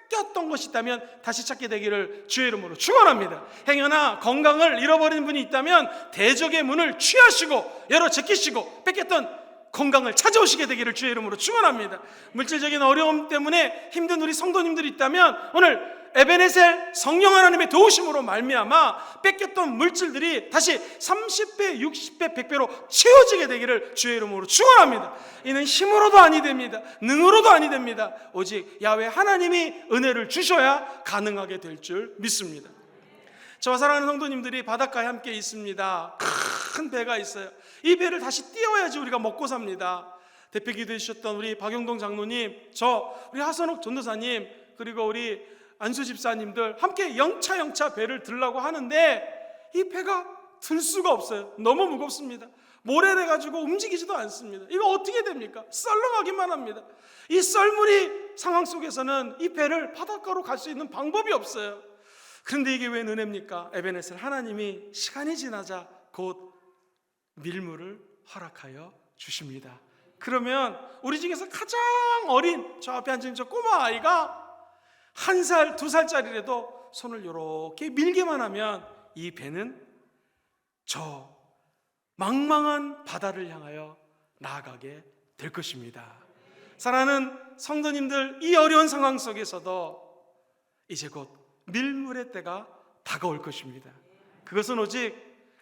뺏겼던 것이 있다면 다시 찾게 되기를 주의 이름으로 축원합니다. 행여나 건강을 잃어버린 분이 있다면 대적의 문을 취하시고 열어 제끼시고 뺏겼던 건강을 찾아오시게 되기를 주의 이름으로 축원합니다. 물질적인 어려움 때문에 힘든 우리 성도님들이 있다면 오늘 에베네셀 성령 하나님의 도우심으로 말미암아 뺏겼던 물질들이 다시 30배, 60배, 100배로 채워지게 되기를 주의 이름으로 축원합니다. 이는 힘으로도 아니 됩니다. 능으로도 아니 됩니다. 오직 야훼 하나님이 은혜를 주셔야 가능하게 될 줄 믿습니다. 저와 사랑하는 성도님들이 바닷가에 함께 있습니다. 큰 배가 있어요. 이 배를 다시 띄워야지 우리가 먹고 삽니다. 대표 기도해 주셨던 우리 박용동 장로님, 우리 하선옥 전도사님, 그리고 우리 안수 집사님들 함께 영차 배를 들라고 하는데 이 배가 들 수가 없어요. 너무 무겁습니다. 모래래 가지고 움직이지도 않습니다. 이거 어떻게 됩니까? 썰렁하기만 합니다. 이 썰물이 상황 속에서는 이 배를 바닷가로 갈 수 있는 방법이 없어요. 그런데 이게 왜 은혜입니까? 에베네셀 하나님이 시간이 지나자 곧 밀물을 허락하여 주십니다. 그러면 우리 중에서 가장 어린 저 앞에 앉은 저 꼬마 아이가 1살, 2살짜리라도 손을 이렇게 밀기만 하면 이 배는 저 망망한 바다를 향하여 나아가게 될 것입니다. 사랑하는 성도님들, 이 어려운 상황 속에서도 이제 곧 밀물의 때가 다가올 것입니다. 그것은 오직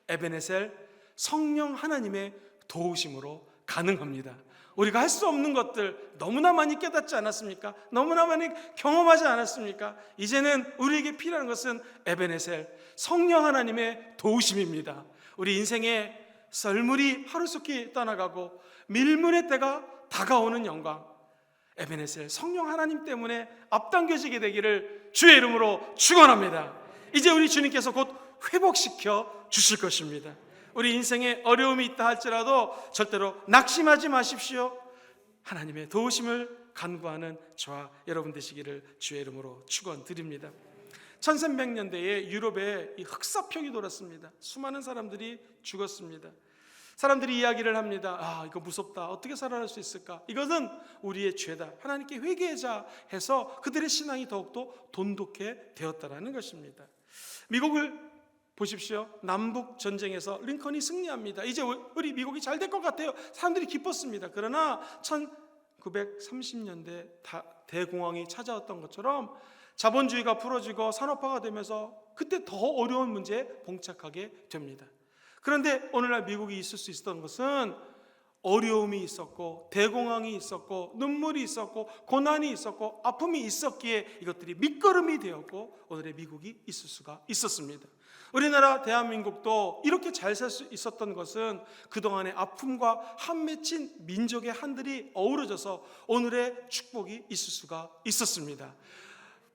에베네셀 성령 하나님의 도우심으로 가능합니다. 우리가 할 수 없는 것들 너무나 많이 깨닫지 않았습니까? 너무나 많이 경험하지 않았습니까? 이제는 우리에게 필요한 것은 에베네셀 성령 하나님의 도우심입니다. 우리 인생의 썰물이 하루속히 떠나가고 밀물의 때가 다가오는 영광, 에베네셀 성령 하나님 때문에 앞당겨지게 되기를 주의 이름으로 축원합니다. 이제 우리 주님께서 곧 회복시켜 주실 것입니다. 우리 인생에 어려움이 있다 할지라도 절대로 낙심하지 마십시오. 하나님의 도우심을 간구하는 저와 여러분 되시기를 주의 이름으로 축원드립니다. 1300년대에 유럽에 이 흑사병이 돌았습니다. 수많은 사람들이 죽었습니다. 사람들이 이야기를 합니다. 이거 무섭다. 어떻게 살아날 수 있을까? 이것은 우리의 죄다. 하나님께 회개하자 해서 그들의 신앙이 더욱더 돈독해 되었다라는 것입니다. 미국을 보십시오. 남북 전쟁에서 링컨이 승리합니다. 이제 우리 미국이 잘 될 것 같아요. 사람들이 기뻤습니다. 그러나 1930년대 대공황이 찾아왔던 것처럼 자본주의가 풀어지고 산업화가 되면서 그때 더 어려운 문제에 봉착하게 됩니다. 그런데 오늘날 미국이 있을 수 있었던 것은 어려움이 있었고 대공황이 있었고 눈물이 있었고 고난이 있었고 아픔이 있었기에 이것들이 밑거름이 되었고 오늘의 미국이 있을 수가 있었습니다. 우리나라 대한민국도 이렇게 잘 살 수 있었던 것은 그동안의 아픔과 한 맺힌 민족의 한들이 어우러져서 오늘의 축복이 있을 수가 있었습니다.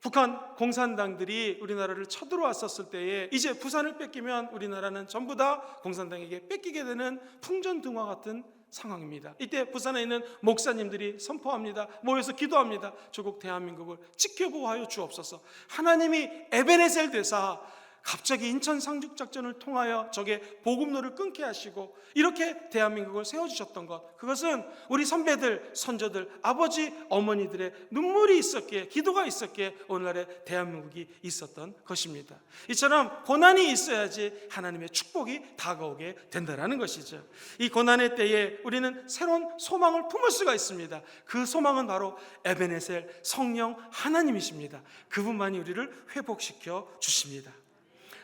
북한 공산당들이 우리나라를 쳐들어왔었을 때에 이제 부산을 뺏기면 우리나라는 전부 다 공산당에게 뺏기게 되는 풍전등화 같은 상황입니다. 이때 부산에 있는 목사님들이 선포합니다. 모여서 기도합니다. 조국 대한민국을 지켜보아여 주옵소서. 하나님이 에베네셀 대사 갑자기 인천 상륙작전을 통하여 적의 보급로를 끊게 하시고 이렇게 대한민국을 세워주셨던 것, 그것은 우리 선배들, 선조들, 아버지, 어머니들의 눈물이 있었기에, 기도가 있었기에 오늘날의 대한민국이 있었던 것입니다. 이처럼 고난이 있어야지 하나님의 축복이 다가오게 된다는 것이죠. 이 고난의 때에 우리는 새로운 소망을 품을 수가 있습니다. 그 소망은 바로 에베네셀 성령 하나님이십니다. 그분만이 우리를 회복시켜 주십니다.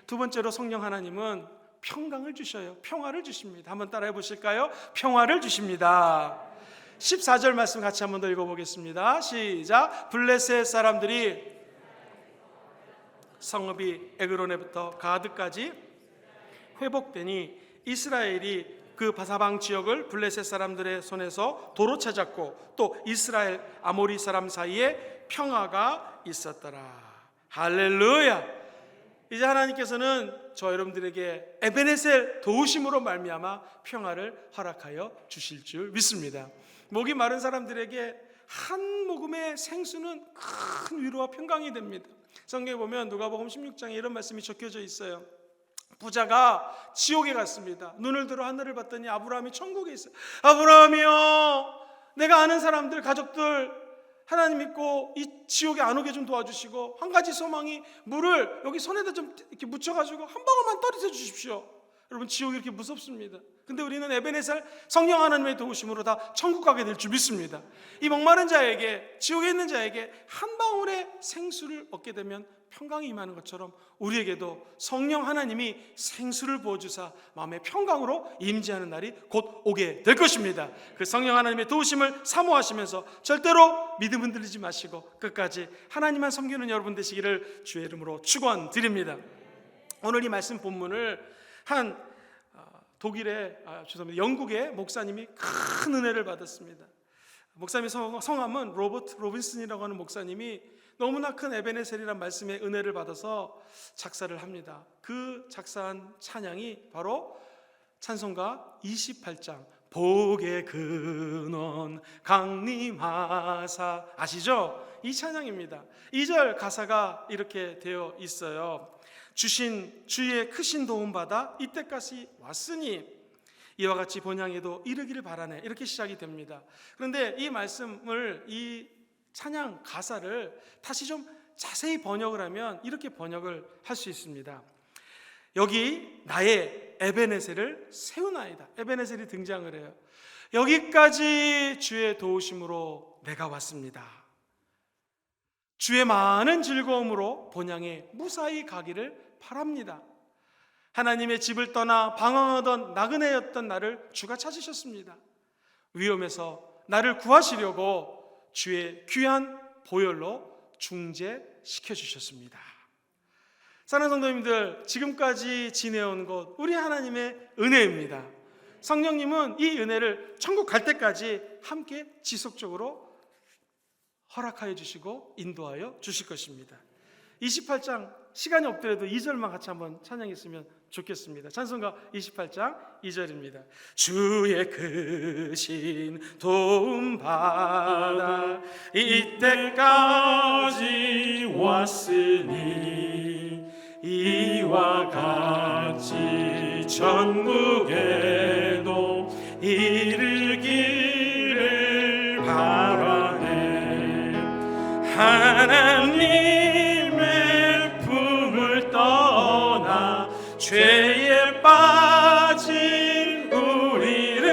두 번째로 성령 하나님은 평강을 주셔요. 평화를 주십니다. 한번 따라해 보실까요? 평화를 주십니다. 14절 말씀 같이 한번 더 읽어보겠습니다. 시작. 블레셋 사람들이 성읍이 에그론에부터 가드까지 회복되니 이스라엘이 그 바사방 지역을 블레셋 사람들의 손에서 도로 찾았고 또 이스라엘 아모리 사람 사이에 평화가 있었더라. 할렐루야. 이제 하나님께서는 저 여러분들에게 에베네셀 도우심으로 말미암아 평화를 허락하여 주실 줄 믿습니다. 목이 마른 사람들에게 한 모금의 생수는 큰 위로와 평강이 됩니다. 성경에 보면 누가복음 16장에 이런 말씀이 적혀져 있어요. 부자가 지옥에 갔습니다. 눈을 들어 하늘을 봤더니 아브라함이 천국에 있어요. 아브라함이요, 내가 아는 사람들, 가족들 하나님 믿고 이 지옥에 안 오게 좀 도와주시고, 한 가지 소망이 물을 여기 손에다 좀 이렇게 묻혀가지고 한 방울만 떨어져 주십시오. 여러분, 지옥이 이렇게 무섭습니다. 근데 우리는 에베네셀 성령 하나님의 도우심으로 다 천국 가게 될 줄 믿습니다. 이 목마른 자에게, 지옥에 있는 자에게 한 방울의 생수를 얻게 되면 평강이 임하는 것처럼 우리에게도 성령 하나님이 생수를 부어주사 마음의 평강으로 임재하는 날이 곧 오게 될 것입니다. 그 성령 하나님의 도우심을 사모하시면서 절대로 믿음 흔들리지 마시고 끝까지 하나님만 섬기는 여러분 되시기를 주의 이름으로 축원드립니다. 오늘 이 말씀 본문을 한 영국의 목사님이 큰 은혜를 받았습니다. 목사님의 성함은 로버트 로빈슨이라고 하는 목사님이 너무나 큰 에베네셀이라는 말씀의 은혜를 받아서 작사를 합니다. 그 작사한 찬양이 바로 찬송가 28장 복의 근원 강림하사, 아시죠? 이 찬양입니다. 2절 가사가 이렇게 되어 있어요. 주신 주의 크신 도움 받아 이때까지 왔으니 이와 같이 본향에도 이르기를 바라네, 이렇게 시작이 됩니다. 그런데 이 말씀을, 이 찬양 가사를 다시 좀 자세히 번역을 하면 이렇게 번역을 할 수 있습니다. 여기 나의 에베네셀을 세우나이다. 에베네셀이 등장을 해요. 여기까지 주의 도우심으로 내가 왔습니다. 주의 많은 즐거움으로 본향에 무사히 가기를 바랍니다. 하나님의 집을 떠나 방황하던 나그네였던 나를 주가 찾으셨습니다. 위험에서 나를 구하시려고 주의 귀한 보혈로 중재시켜 주셨습니다. 사랑하는 성도님들, 지금까지 지내온 것 우리 하나님의 은혜입니다. 성령님은 이 은혜를 천국 갈 때까지 함께 지속적으로 허락하여 주시고 인도하여 주실 것입니다. 28장 시간이 없더라도 2절만 같이 한번 찬양했으면 좋겠습니다. 찬송가 28장 2절입니다. 주의 크신 도움 받아 이때까지 왔으니 이와 같이 천국에도 이르기를 바라네. 하나님의 품을 떠나 죄에 빠진 우리는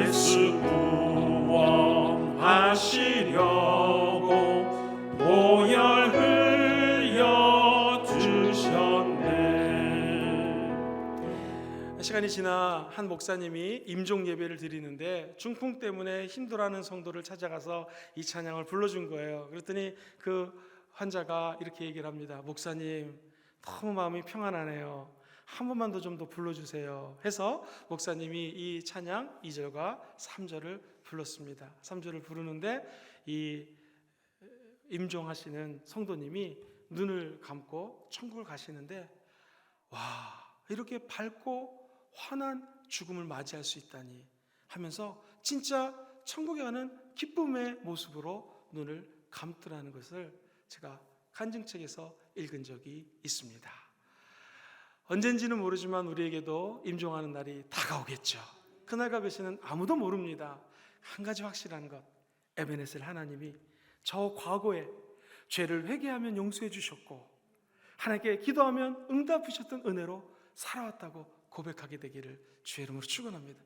예수 구원하시려고 보혈 흘려 주셨네. 시간이 지나 한 목사님이 임종 예배를 드리는데 중풍 때문에 힘들어하는 성도를 찾아가서 이 찬양을 불러준 거예요. 그랬더니 그 환자가 이렇게 얘기를 합니다. 목사님, 너무 마음이 평안하네요. 한 번만 더 좀 더 불러주세요. 해서 목사님이 이 찬양 2절과 3절을 불렀습니다. 3절을 부르는데 이 임종하시는 성도님이 눈을 감고 천국을 가시는데, 와, 이렇게 밝고 환한 죽음을 맞이할 수 있다니 하면서 진짜 천국에 가는 기쁨의 모습으로 눈을 감더라는 것을 제가 간증책에서 읽은 적이 있습니다. 언젠지는 모르지만 우리에게도 임종하는 날이 다가오겠죠. 그날과 그 시는 아무도 모릅니다. 한 가지 확실한 것, 에베네셀 하나님이 저 과거에 죄를 회개하면 용서해 주셨고 하나님께 기도하면 응답하셨던 은혜로 살아왔다고 고백하게 되기를 주의 이름으로 축원합니다.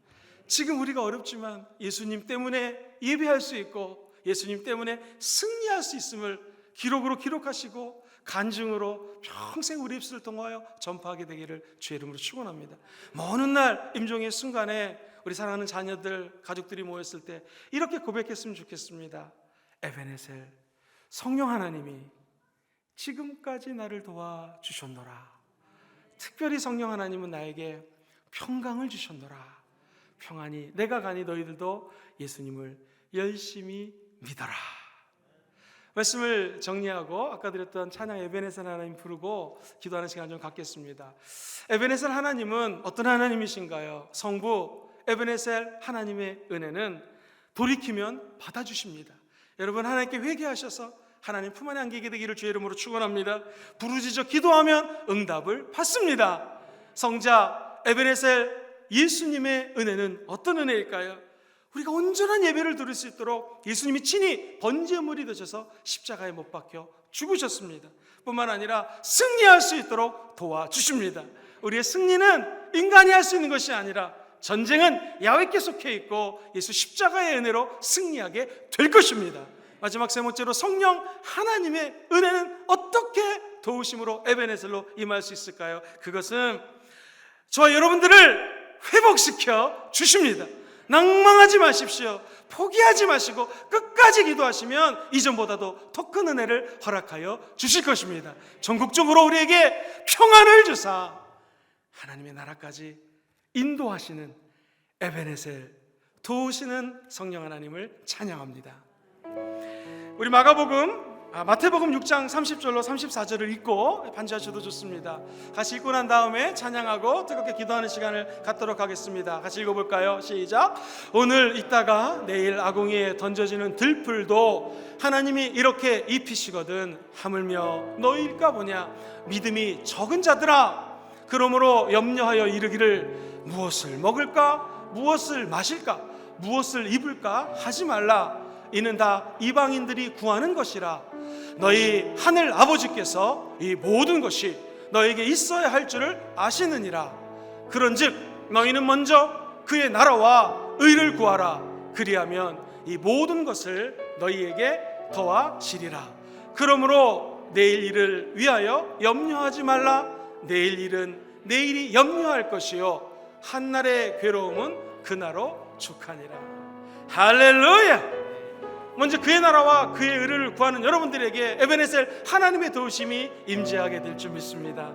지금 우리가 어렵지만 예수님 때문에 예배할 수 있고 예수님 때문에 승리할 수 있음을 기록으로 기록하시고 간증으로 평생 우리 입술을 통하여 전파하게 되기를 주의 이름으로 축원합니다. 먼 훗날 임종의 순간에 우리 사랑하는 자녀들, 가족들이 모였을 때 이렇게 고백했으면 좋겠습니다. 에베네셀, 성령 하나님이 지금까지 나를 도와주셨노라. 특별히 성령 하나님은 나에게 평강을 주셨노라. 평안히 내가 가니 너희들도 예수님을 열심히 믿어라. 말씀을 정리하고 아까 드렸던 찬양 에베네셀 하나님 부르고 기도하는 시간 좀 갖겠습니다. 에베네셀 하나님은 어떤 하나님이신가요? 성부 에베네셀 하나님의 은혜는 돌이키면 받아주십니다. 여러분, 하나님께 회개하셔서 하나님 품 안에 안기게 되기를 주의 이름으로 축원합니다. 부르짖어 기도하면 응답을 받습니다. 성자 에베네셀 예수님의 은혜는 어떤 은혜일까요? 우리가 온전한 예배를 드릴 수 있도록 예수님이 친히 번제물이 되셔서 십자가에 못 박혀 죽으셨습니다. 뿐만 아니라 승리할 수 있도록 도와주십니다. 우리의 승리는 인간이 할 수 있는 것이 아니라 전쟁은 야훼께 속해 있고 예수 십자가의 은혜로 승리하게 될 것입니다. 마지막 세 번째로 성령 하나님의 은혜는 어떻게 도우심으로 에베네셀로 임할 수 있을까요? 그것은 저와 여러분들을 회복시켜 주십니다. 낭망하지 마십시오. 포기하지 마시고 끝까지 기도하시면 이전보다도 더 큰 은혜를 허락하여 주실 것입니다. 전국적으로 우리에게 평안을 주사 하나님의 나라까지 인도하시는 에베네셀, 도우시는 성령 하나님을 찬양합니다. 우리 마태복음 6장 30절로 34절을 읽고 반주하셔도 좋습니다. 같이 읽고 난 다음에 찬양하고 뜨겁게 기도하는 시간을 갖도록 하겠습니다. 같이 읽어볼까요? 시작. 오늘 있다가 내일 아궁이에 던져지는 들풀도 하나님이 이렇게 입히시거든 하물며 너희일까 보냐. 믿음이 적은 자들아, 그러므로 염려하여 이르기를 무엇을 먹을까, 무엇을 마실까, 무엇을 입을까 하지 말라. 이는 다 이방인들이 구하는 것이라. 너희 하늘 아버지께서 이 모든 것이 너에게 있어야 할 줄을 아시느니라. 그런즉 너희는 먼저 그의 나라와 의를 구하라. 그리하면 이 모든 것을 너희에게 더하시리라. 그러므로 내일 일을 위하여 염려하지 말라. 내일 일은 내일이 염려할 것이요 한날의 괴로움은 그날로 족하니라. 할렐루야. 먼저 그의 나라와 그의 의를 구하는 여러분들에게 에베네셀 하나님의 도우심이 임재하게 될 줄 믿습니다.